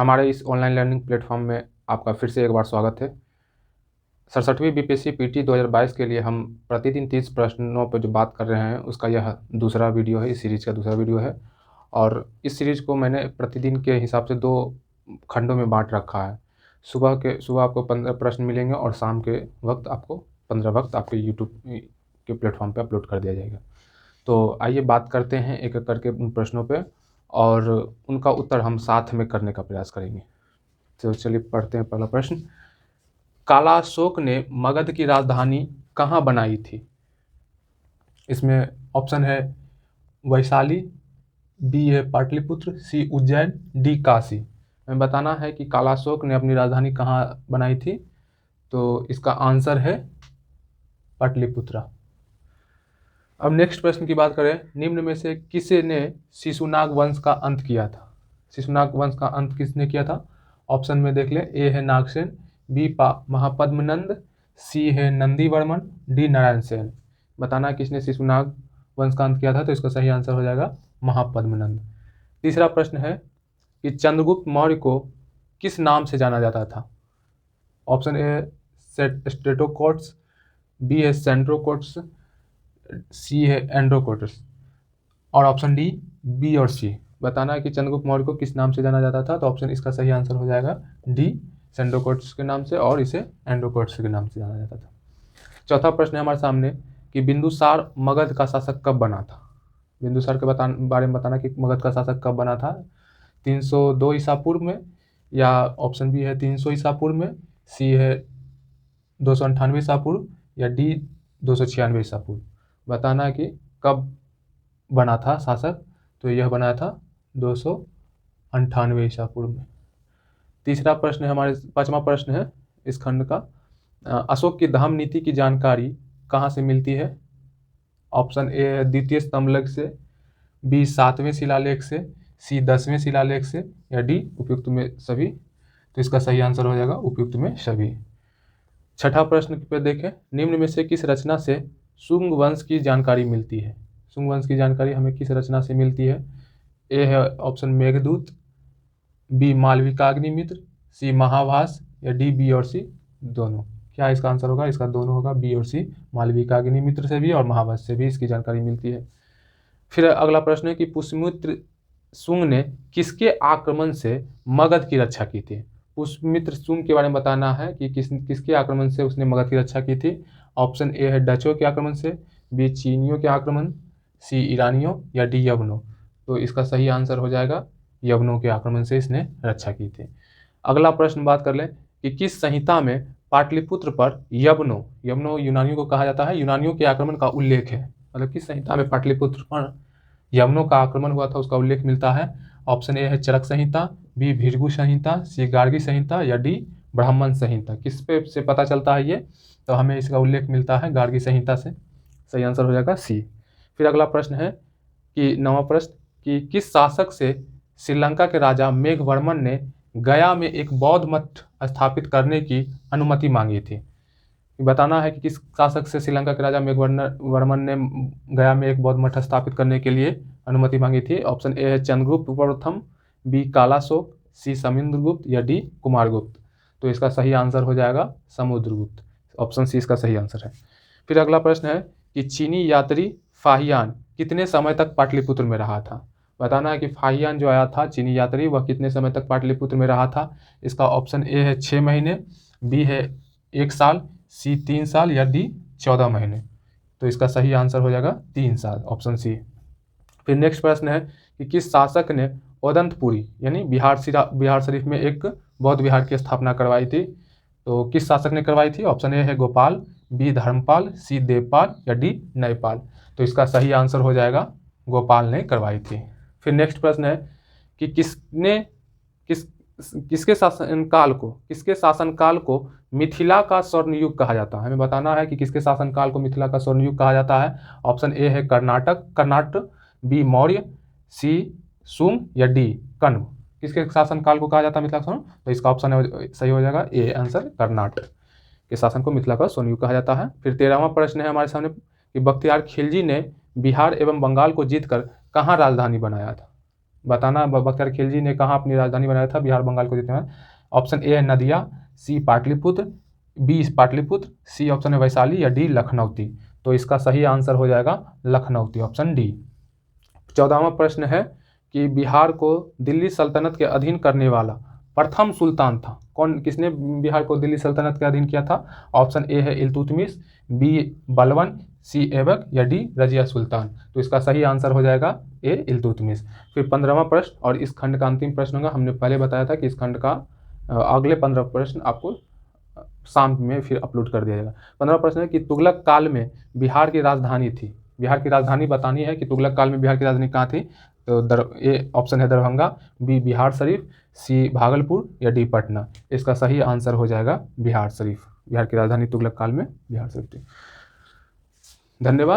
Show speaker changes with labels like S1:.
S1: हमारे इस online learning platform में आपका फिर से एक बार स्वागत है। 67वीं बीपीएससी पीटी 2022 के लिए हम प्रतिदिन 30 प्रश्नों पर जो बात कर रहे हैं उसका यह दूसरा वीडियो है, इस सीरीज़ का दूसरा वीडियो है। और इस सीरीज़ को मैंने प्रतिदिन के हिसाब से 2 खंडों में बांट रखा है। सुबह आपको 15 प्रश्न मिलेंगे और शाम के वक्त आपको 15 वक्त आपके यूट्यूब के प्लेटफॉर्म पर अपलोड कर दिया जाएगा। तो आइए बात करते हैं एक एक करके उन प्रश्नों पे और उनका उत्तर हम साथ में करने का प्रयास करेंगे। तो चलिए पढ़ते हैं पहला प्रश्न। कालाशोक ने मगध की राजधानी कहाँ बनाई थी? इसमें ऑप्शन है वैशाली, बी है पाटलिपुत्र, सी उज्जैन, डी काशी। हमें बताना है कि कालाशोक ने अपनी राजधानी कहाँ बनाई थी, तो इसका आंसर है पाटलिपुत्र। अब नेक्स्ट प्रश्न की बात करें, निम्न में से किसे ने शिशुनाग वंश का अंत किया था? शिशुनाग वंश का अंत किसने किया था? ऑप्शन में देख लें, ए है नागसेन, बी महापद्मनंद, सी है नंदीवर्मन, डी नारायण सेन। बताना किसने शिशुनाग वंश का अंत किया था, तो इसका सही आंसर हो जाएगा महापद्मनंद। तीसरा प्रश्न है कि चंद्रगुप्त मौर्य को किस नाम से जाना जाता था? ऑप्शन ए स्ट्रेटोकोट्स, बी है सेंट्रोकोट्स, सी है एंड्रोकोटस और ऑप्शन डी बी और सी। बताना है कि चंद्रगुप्त मौर्य को किस नाम से जाना जाता था, तो ऑप्शन इसका सही आंसर हो जाएगा डी सेंट्रोकोट्स के नाम से, और इसे एंड्रोकोटस के नाम से जाना जाता था। चौथा प्रश्न है हमारे सामने कि बिंदुसार मगध का शासक कब बना था? बिंदुसार के बारे में बताना कि मगध का शासक कब बना था। 302 ईसा पूर्व में, या ऑप्शन बी है 300 ईसा पूर्व में, सी है 298 ईसा पूर्व, या डी 296 ईसा पूर्व। बताना है कि कब बना था शासक, तो यह बना था 298 ईसा पूर्व में। तीसरा प्रश्न है हमारे, पांचवा प्रश्न है इस खंड का, अशोक की धम्म नीति की जानकारी कहाँ से मिलती है? ऑप्शन ए है द्वितीय स्तंभलेख से, बी 7वें शिलालेख से, सी 10वें शिलालेख से, या डी उपयुक्त में सभी। तो इसका सही आंसर हो जाएगा उपयुक्त में सभी। छठा प्रश्न पे देखें, निम्न में से किस रचना से शुंग वंश की जानकारी मिलती है? शुंग वंश की जानकारी हमें किस रचना से मिलती है? ए है ऑप्शन मेघदूत, बी मालविकाग्निमित्र, सी महाभास, या डी बी और सी दोनों। क्या इसका आंसर होगा? इसका दोनों होगा, बी और सी, मालविकाग्निमित्र से भी और महाभास से भी इसकी जानकारी मिलती है। फिर अगला प्रश्न है कि पुष्यमित्र शुंग ने किसके आक्रमण से मगध की रक्षा की थी? पुष्यमित्र शुंग के बारे में बताना है कि किसके आक्रमण से उसने मगध की रक्षा की थी। ऑप्शन ए है डचों के आक्रमण से, बी चीनियों के आक्रमण, सी ईरानियों, या डी यवनों। तो इसका सही आंसर हो जाएगा यवनों के आक्रमण से इसने रक्षा की थी। अगला प्रश्न बात कर लें कि किस संहिता में पाटलिपुत्र पर यवनों यूनानियों को कहा जाता है, यूनानियों के आक्रमण का उल्लेख है? मतलब किस संहिता में पाटलिपुत्र पर यवनों का आक्रमण हुआ था उसका उल्लेख मिलता है? ऑप्शन ए है चरक संहिता, बी भृगु संहिता, सी गार्गी संहिता, या डी ब्राह्मण संहिता। किस पे से पता चलता है ये? तो हमें इसका उल्लेख मिलता है गार्गी संहिता से। सही आंसर हो जाएगा सी। फिर अगला प्रश्न है कि 9वां प्रश्न कि किस शासक से श्रीलंका के राजा मेघवर्मन ने गया में एक बौद्ध मठ स्थापित करने की अनुमति मांगी थी? बताना है कि किस शासक से श्रीलंका के राजा मेघवर्मन ने गया में एक बौद्ध मठ स्थापित करने के लिए अनुमति मांगी थी। ऑप्शन ए है चंद्रगुप्त प्रथम, बी कालाशोक, सी समुद्रगुप्त, या डी कुमारगुप्त। तो इसका सही आंसर हो जाएगा समुद्रगुप्त। ऑप्शन सी इसका सही आंसर है। फिर अगला प्रश्न है कि चीनी यात्री फाहियान कितने समय तक पाटलिपुत्र में रहा था? बताना है कि फाहियान जो आया था चीनी यात्री, वह कितने समय तक पाटलिपुत्र में रहा था? इसका ऑप्शन ए है 6 महीने, बी है 1 साल, सी 3 साल, या डी 14 महीने। तो इसका सही आंसर हो जाएगा 3 साल, ऑप्शन सी। फिर नेक्स्ट प्रश्न है कि किस शासक ने ओदंतपुरी यानी बिहार शरीफ में एक बौद्ध विहार की स्थापना करवाई थी? तो किस शासक ने करवाई थी? ऑप्शन ए है गोपाल, बी धर्मपाल, सी देवपाल, या डी नयपाल। तो इसका सही आंसर हो जाएगा गोपाल ने करवाई थी। फिर नेक्स्ट प्रश्न है कि किसके शासनकाल को मिथिला का स्वर्ण युग कहा जाता है? हमें बताना है कि किसके शासनकाल को मिथिला का स्वर्ण युग कहा जाता है। ऑप्शन ए है कर्नाटक, बी मौर्य, सी शुंग, या डी कण्व। किसके शासनकाल को कहा जाता है मिथिला का स्वर्ण? तो इसका ऑप्शन सही हो जाएगा ए आंसर, कर्नाटक के शासन को मिथिला का स्वर्ण युग कहा जाता है। फिर 13वां प्रश्न है हमारे सामने कि बख्तियार खिलजी ने बिहार एवं बंगाल को जीतकर कहाँ राजधानी बनाया था? बताना बख्तियार खिलजी ने कहाँ अपनी राजधानी बनाया था बिहार बंगाल को जीतने में। ऑप्शन ए है Nadia, C Pataliputra, B Pataliputra, C option है वैशाली, या डी लखनऊती। तो इसका सही आंसर हो जाएगा लखनऊती, ऑप्शन डी। 14वां प्रश्न है कि बिहार को दिल्ली सल्तनत के अधीन करने वाला प्रथम सुल्तान था कौन? किसने बिहार को दिल्ली सल्तनत के अधीन किया था? ऑप्शन ए है इल्तुतमिश, बी बलवन, सी ऐबक, या डी रजिया सुल्तान। तो इसका सही आंसर हो जाएगा ए इल्तुतमिश। फिर 15वां प्रश्न और इस खंड का अंतिम प्रश्न होगा। हमने पहले बताया था कि इस खंड का अगले 15 प्रश्न आपको शाम में फिर अपलोड कर दिया जाएगा। 15वां प्रश्न है कि तुगलक काल में बिहार की राजधानी थी, बिहार की राजधानी बतानी है कि तुगलक काल में बिहार की राजधानी कहाँ थी। तो ए ऑप्शन है दरभंगा, बी बिहार शरीफ, सी भागलपुर, या डी पटना। इसका सही आंसर हो जाएगा बिहार शरीफ। बिहार की राजधानी तुगलक काल में बिहार शरीफ थी। धन्यवाद।